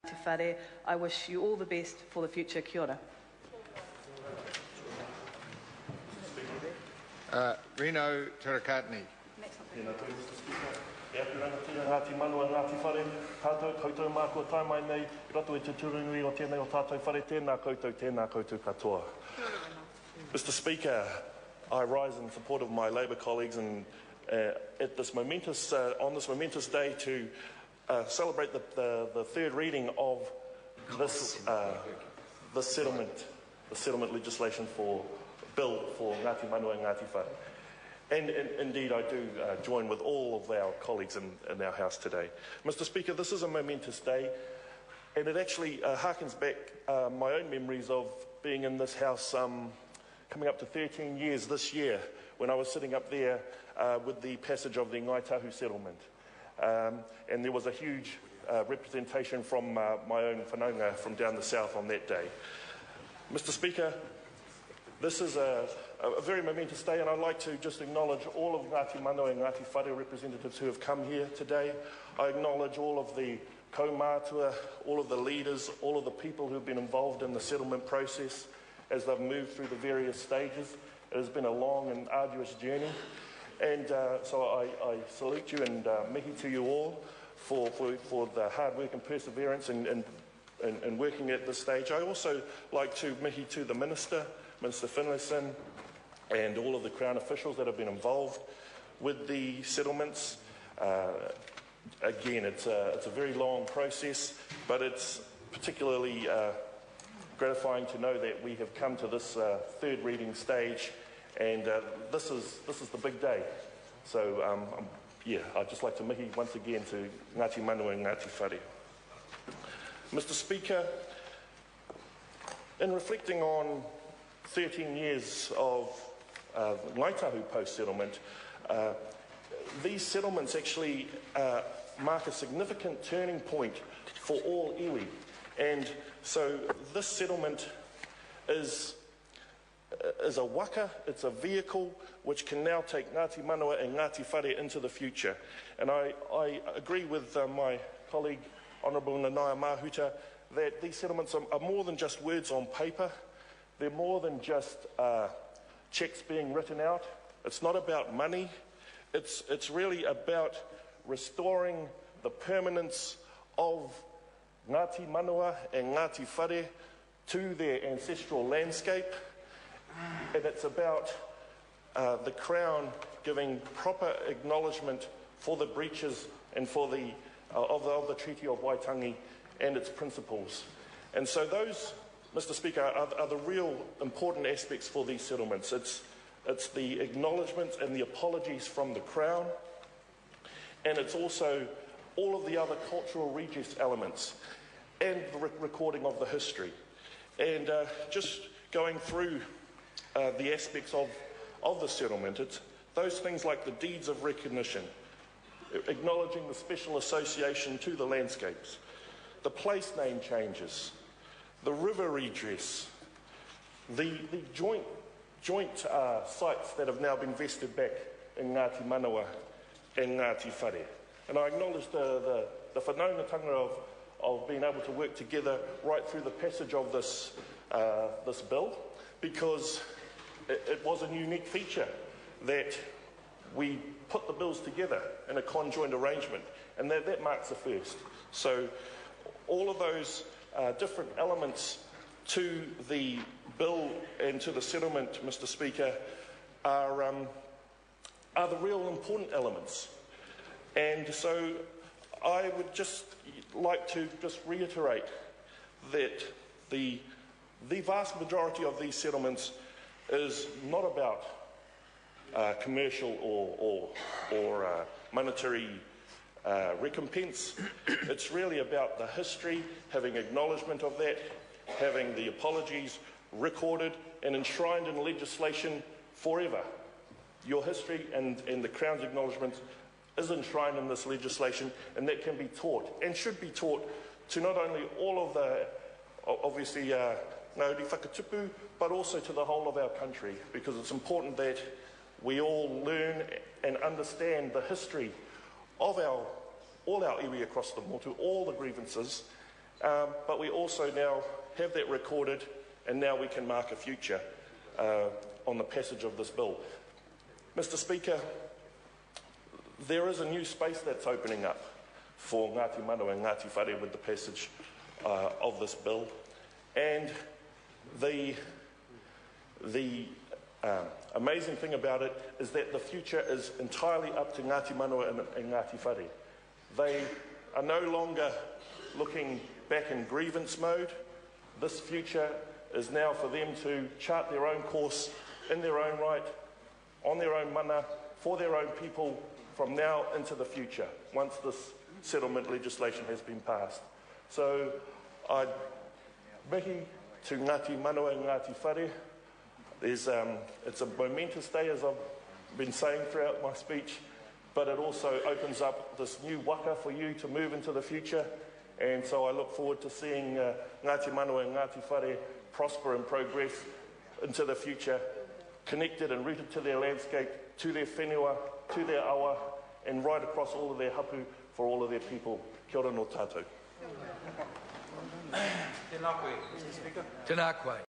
Te Whare. I wish you all the best for the future. Kia ora. Reno Turakatni. Tēnā koe, Mr. Speaker. E atu rangatira Ngati Manawa, Ngati Whare, tātou koutou mākua taimai nei, I rato e te turunui o tēnei o tātou whare, tēnā koutou katoa. Mr. Speaker, I rise in support of my Labour colleagues and at this momentous, on this momentous day to celebrate the third reading of this settlement legislation for bill for Ngati Manawa and Ngati Whare. And indeed, I do join with all of our colleagues in our House today. Mr. Speaker, this is a momentous day, and it actually harkens back my own memories of being in this House coming up to 13 years this year, when I was sitting up there with the passage of the Ngati settlement. And there was a huge representation from my own whanaunga from down the south on that day. Mr. Speaker, this is a very momentous day, and I'd like to just acknowledge all of Ngati Manawa and Ngati Whare representatives who have come here today. I acknowledge all of the kaumātua, all of the leaders, all of the people who have been involved in the settlement process as they've moved through the various stages. It has been a long and arduous journey, and so I salute you and mihi to you all for the hard work and perseverance and working at this stage. I also like to mihi to the Minister Finlayson, and all of the Crown officials that have been involved with the settlements. Again, it's a very long process, but it's particularly gratifying to know that we have come to this third reading stage, and this is the big day. So, yeah, I'd just like to mihi once again to Ngati Manawa and Ngati Whare. Mr. Speaker, in reflecting on 13 years of Ngaitahu post-settlement, these settlements actually mark a significant turning point for all iwi. And so this settlement is a waka, it's a vehicle which can now take Ngati Manawa and Ngati Whare into the future. And I agree with my colleague, Honourable Nanaia Mahuta, that these settlements are more than just words on paper. They're more than just cheques being written out. It's not about money. It's really about restoring the permanence of Ngati Manawa and Ngati Whare to their ancestral landscape. And it's about the Crown giving proper acknowledgement for the breaches and for of the Treaty of Waitangi and its principles. And so those, Mr. Speaker, are the real important aspects for these settlements. It's the acknowledgement and the apologies from the Crown, and it's also all of the other cultural redress elements and the recording of the history. And just going through the aspects of the settlement, it's those things like the deeds of recognition, acknowledging the special association to the landscapes, the place name changes, the river redress, the joint sites that have now been vested back in Ngati Manawa and Ngati Whare. And I acknowledge the whanaungatanga of being able to work together right through the passage of this bill, because it was a unique feature that we put the bills together in a conjoint arrangement, and that marks the first. So all of those different elements to the bill and to the settlement, Mr. Speaker, are the real important elements. And so I would just like to just reiterate that the vast majority of these settlements is not about commercial or monetary recompense. It's really about the history, having acknowledgement of that, having the apologies recorded and enshrined in legislation forever. Your history and the Crown's acknowledgement is enshrined in this legislation, and that can be taught and should be taught to not only all of the, obviously, Ngāti Whakatupu, but also to the whole of our country, because it's important that we all learn and understand the history of all our iwi across the motu, all the grievances, but we also now have that recorded, and now we can mark a future on the passage of this bill. Mr. Speaker, there is a new space that's opening up for Ngati Manawa and Ngati Whare with the passage of this bill, and the amazing thing about it is that the future is entirely up to Ngati Manawa and Ngati Whare. They are no longer looking back in grievance mode. This future is now for them to chart their own course in their own right, on their own mana, for their own people, from now into the future, once this settlement legislation has been passed. So I mihi to Ngati Manawa and Ngati Whare. It's a momentous day, as I've been saying throughout my speech, but it also opens up this new waka for you to move into the future. And so I look forward to seeing Ngati Manawa and Ngati Whare prosper and progress into the future, connected and rooted to their landscape, to their whenua, to their awa, and right across all of their hapu for all of their people. Kia ora no tātou. Tēnā koe, Mr. Speaker. Tēnā koe.